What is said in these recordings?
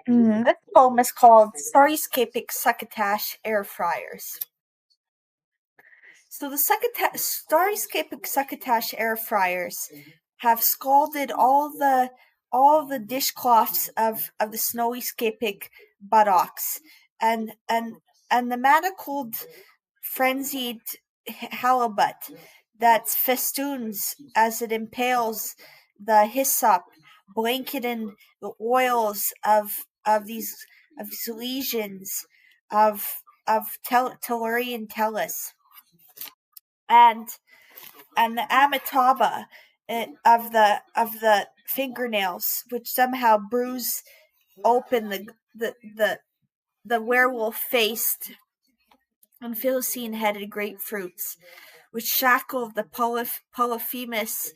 This poem is called Starryscapic Succotash Air Fryers. So the Starryscapic Succotash air fryers have scalded all the dishcloths of the snowy scapic buttocks, and the manacled frenzied halibut that festoons as it impales the hyssop, blanketing the oils of these lesions of Tellurian Tellus, and the amitaba of the fingernails, which somehow bruise open the werewolf faced and Philistine headed grapefruits, which shackle the polyphemus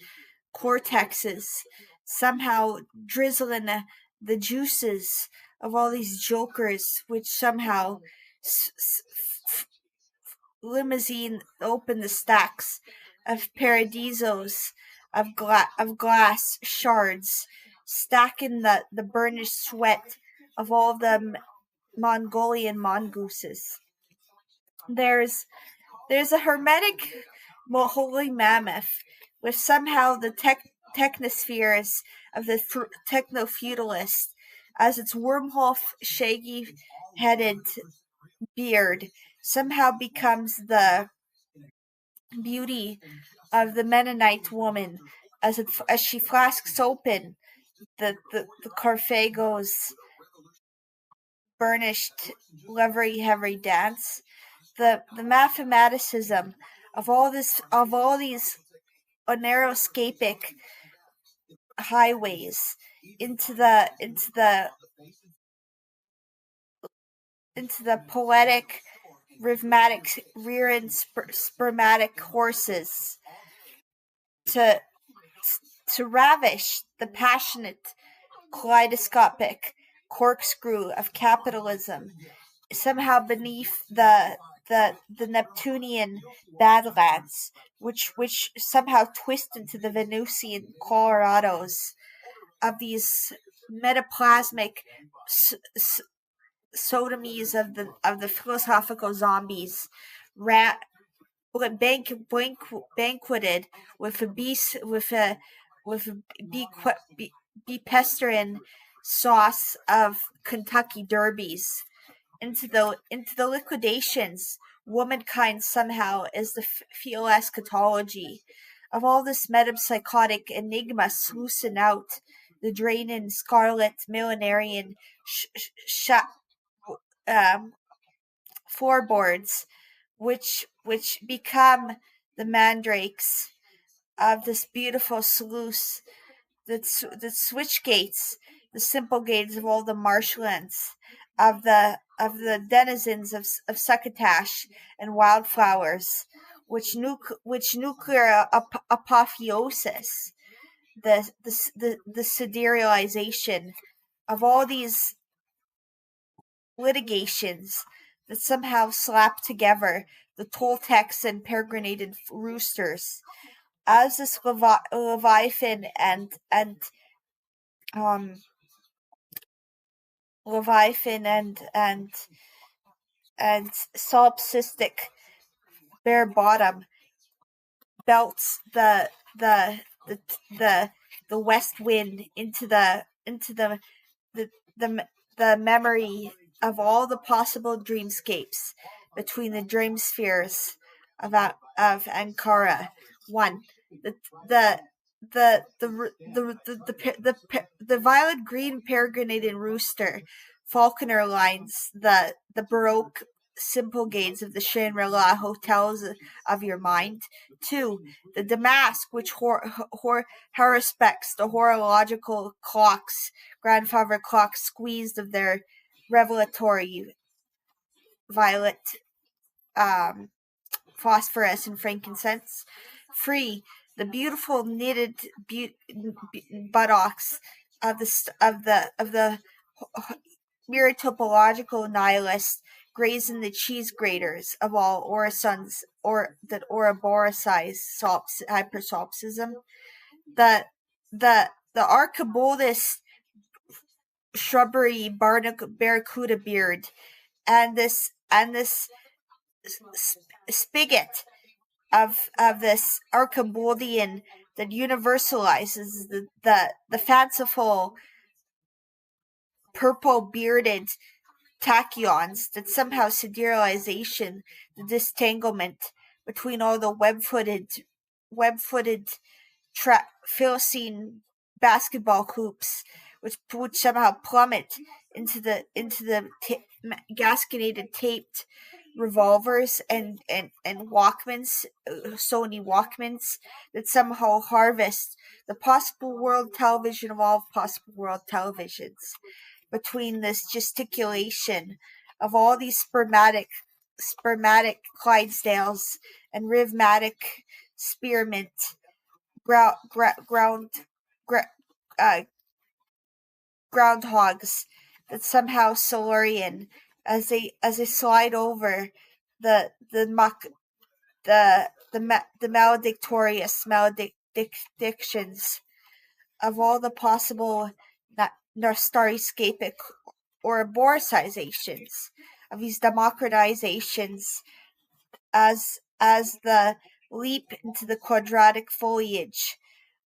cortexes, somehow drizzling the juices of all these jokers, which somehow limousine open the stacks of paradisos of glass shards, stacking the burnished sweat of all the Mongolian mongooses. There's a hermetic holy mammoth with somehow the technospheres of the techno-feudalist as its wormhole shaggy headed beard somehow becomes the beauty of the Mennonite woman as she flasks open the Carthago's burnished livery dance. The mathematicism of all these narrowscapic highways into the poetic rhythmic rearing spermatic horses to ravish the passionate kaleidoscopic corkscrew of capitalism somehow beneath the Neptunian badlands, which somehow twist into the Venusian Colorados of these metaplasmic sodomies of the philosophical zombies, banqueted with a bepestering sauce of Kentucky derbies. Into the liquidations, womankind somehow is the fetal eschatology of all this metapsychotic enigma sluicing out the draining scarlet millenarian floorboards, which become the mandrakes of this beautiful sluice, the switch gates, the simple gates of all the marshlands, of the denizens of Succotash and wildflowers, which nuclear apotheosis, the siderealization of all these litigations that somehow slap together the Toltecs and peregrinated roosters, as this Leviathan and solipsistic bare bottom belts the west wind into the memory of all the possible dreamscapes between the dream spheres of Ankara. One, the violet green peregrinated rooster, falconer lines the baroque simple gates of the Shangri-La hotels of your mind. Two, the damask which respects the horological clocks, grandfather clocks squeezed of their revelatory violet phosphorus and frankincense. Three, the beautiful knitted buttocks of the myriad-topological nihilist grazing the cheese graters of all orisons or that Ouroboricized hypersolipsism. The archibaldist shrubbery barracuda beard, and this spigot of this Archiboldian that universalizes the fanciful purple bearded tachyons that somehow siderealization the disentanglement between all the web-footed Philistine basketball hoops, which would somehow plummet into the gasketed taped revolvers and Walkmans, Sony Walkmans, that somehow harvest the possible world television of all possible world televisions between this gesticulation of all these spermatic Clydesdales and rhythmatic spearmint groundhogs that somehow Silurian as they slide over the maledictorious maledictions of all the possible Starryscapic or Boricizations of these democratizations as the leap into the quadratic foliage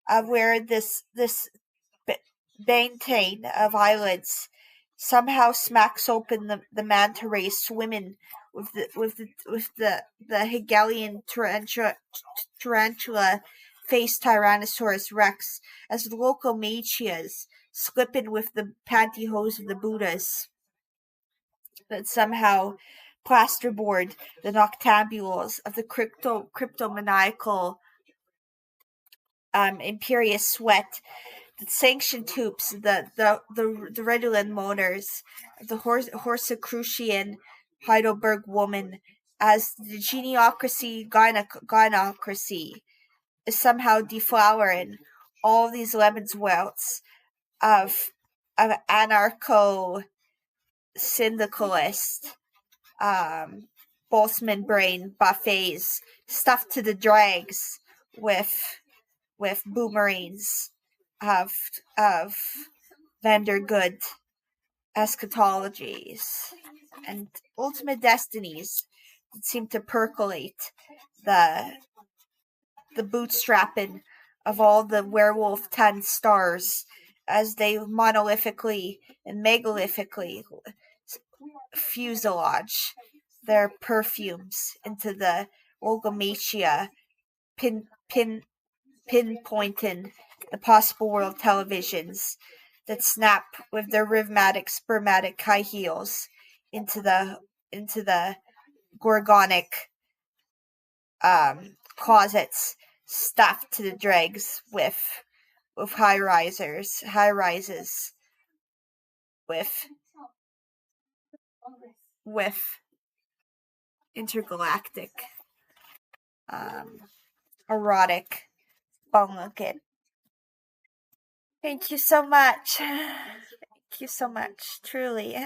of where this bantane of eyelids somehow smacks open the manta rays swimming with the Hegelian tarantula faced Tyrannosaurus Rex as the locomachias slipping with the pantyhose of the Buddhas that somehow plasterboard the noctambules of the cryptomaniacal imperious sweat, the sanction tubes, the redolent motors, the Horsecrucian Heidelberg woman, as the geneocracy gynocracy is somehow deflowering all these lemons welts of anarcho syndicalist Boltzmann brain buffets stuffed to the dregs with boomerangs of Vandergood eschatologies and ultimate destinies that seem to percolate the bootstrapping of all the werewolf 10 stars as they monolithically and megalithiccally fuselage their perfumes into the Logomachia, pinpointing the possible world televisions that snap with their rhythmatic spermatic high heels into the gorgonic closets stuffed to the dregs with high rises with intergalactic erotic blanket. Thank you so much. Thank you so much, truly.